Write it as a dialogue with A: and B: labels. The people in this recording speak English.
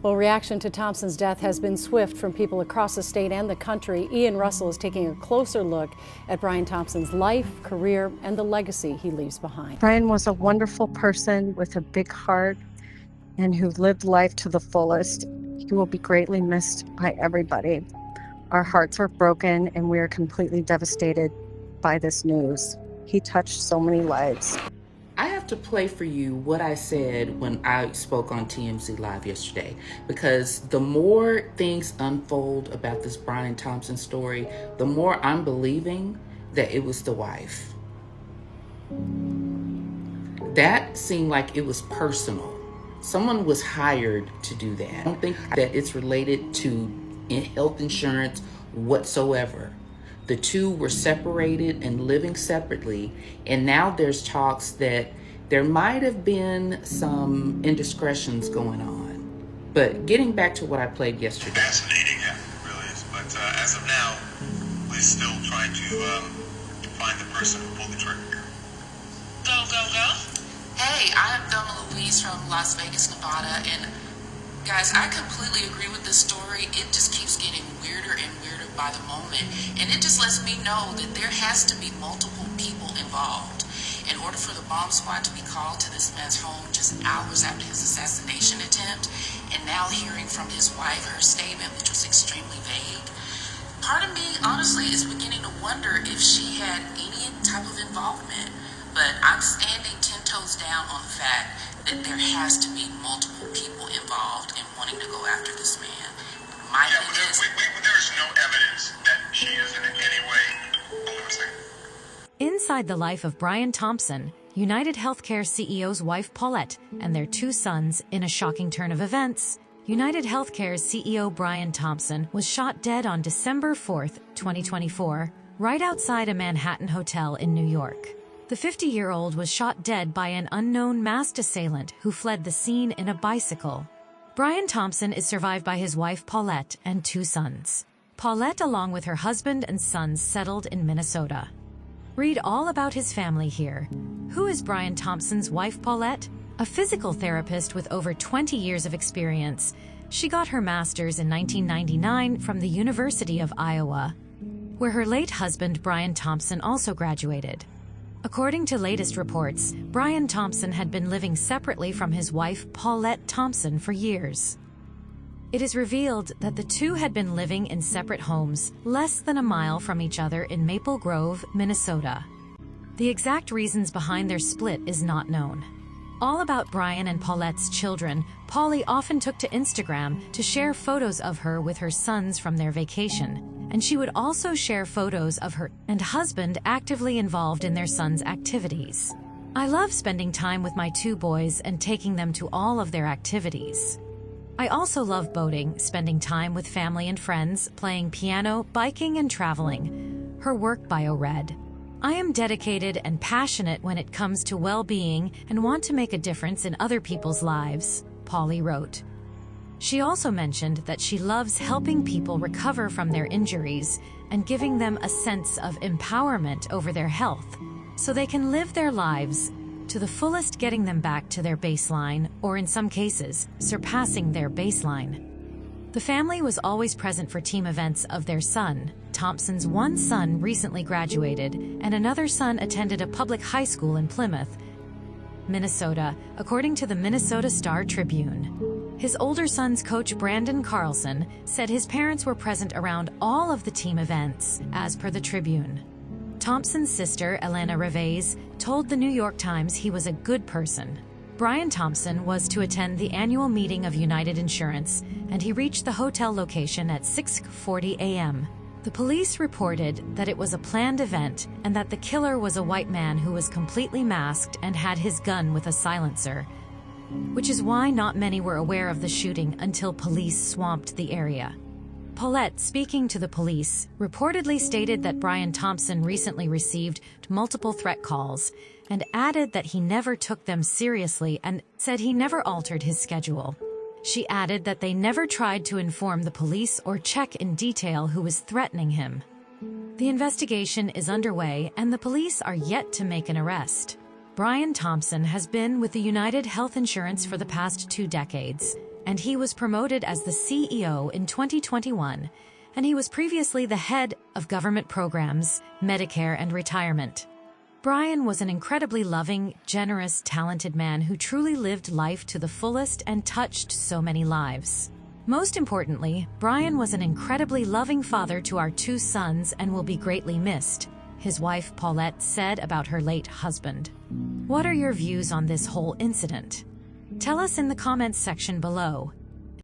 A: Well, reaction to Thompson's death has been swift from people across the state and the country. Ian Russell is taking a closer look at Brian Thompson's life, career, and the legacy he leaves behind.
B: Brian was a wonderful person with a big heart and who lived life to the fullest. He will be greatly missed by everybody. Our hearts are broken and we are completely devastated by this news. He touched so many lives.
C: I have to play for you what I said when I spoke on TMZ Live yesterday, because the more things unfold about this Brian Thompson story, the more I'm believing that it was the wife. That seemed like it was personal. Someone was hired to do that. I don't think that it's related to health insurance whatsoever. The two were separated and living separately, and now there's talks that there might have been some indiscretions going on. But getting back to what I played yesterday.
D: Fascinating, yeah, it really is. But as of now, we're still trying to find the person who pulled the trigger.
E: Go, go, go.
C: Hey, I'm Thelma Louise from Las Vegas, Nevada, and guys, I completely agree with this story. It just keeps getting weirder and weirder by the moment, and it just lets me know that there has to be multiple people involved in order for the bomb squad to be called to this man's home just hours after his assassination attempt, and now hearing from his wife, her statement, which was extremely vague. Part of me, honestly, is beginning to wonder if she had any type of involvement, but I'm standing 10 toes down on the fact that there has to be multiple people involved in wanting to go after this man. My thing is,
D: there is no evidence that she is in any way. Hold on a second.
F: Inside the life of Brian Thompson, UnitedHealthcare CEO's wife Paulette and their two sons, in a shocking turn of events, UnitedHealthcare's CEO Brian Thompson was shot dead on December 4, 2024, right outside a Manhattan hotel in New York. The 50-year-old was shot dead by an unknown masked assailant who fled the scene in a bicycle. Brian Thompson is survived by his wife Paulette and two sons. Paulette, along with her husband and sons, settled in Minnesota. Read all about his family here. Who is Brian Thompson's wife Paulette? A physical therapist with over 20 years of experience. She got her master's in 1999 from the University of Iowa, where her late husband Brian Thompson also graduated. According to latest reports, Brian Thompson had been living separately from his wife Paulette Thompson for years. It is revealed that the two had been living in separate homes less than a mile from each other in Maple Grove, Minnesota. The exact reasons behind their split is not known. All about Brian and Paulette's children, Pauley often took to Instagram to share photos of her with her sons from their vacation, and she would also share photos of her and husband actively involved in their sons' activities. I love spending time with my two boys and taking them to all of their activities. I also love boating, spending time with family and friends, playing piano, biking, and traveling. Her work bio read, I am dedicated and passionate when it comes to well-being and want to make a difference in other people's lives, Pauley wrote. She also mentioned that she loves helping people recover from their injuries and giving them a sense of empowerment over their health so they can live their lives to the fullest, getting them back to their baseline, or in some cases, surpassing their baseline. The family was always present for team events of their son. Thompson's one son recently graduated, and another son attended a public high school in Plymouth, Minnesota, according to the Minnesota Star-Tribune. His older son's coach Brandon Carlson said his parents were present around all of the team events, as per the Tribune. Thompson's sister, Elena Revez, told the New York Times he was a good person. Brian Thompson was to attend the annual meeting of United Insurance, and he reached the hotel location at 6:40 a.m. The police reported that it was a planned event and that the killer was a white man who was completely masked and had his gun with a silencer, which is why not many were aware of the shooting until police swamped the area. Paulette, speaking to the police, reportedly stated that Brian Thompson recently received multiple threat calls and added that he never took them seriously and said he never altered his schedule. She added that they never tried to inform the police or check in detail who was threatening him. The investigation is underway and the police are yet to make an arrest. Brian Thompson has been with the United Health Insurance for the past 2 decades, and he was promoted as the CEO in 2021, and he was previously the head of government programs, Medicare, and retirement. Brian was an incredibly loving, generous, talented man who truly lived life to the fullest and touched so many lives. Most importantly, Brian was an incredibly loving father to our 2 sons and will be greatly missed, his wife Paulette said about her late husband. What are your views on this whole incident? Tell us in the comments section below.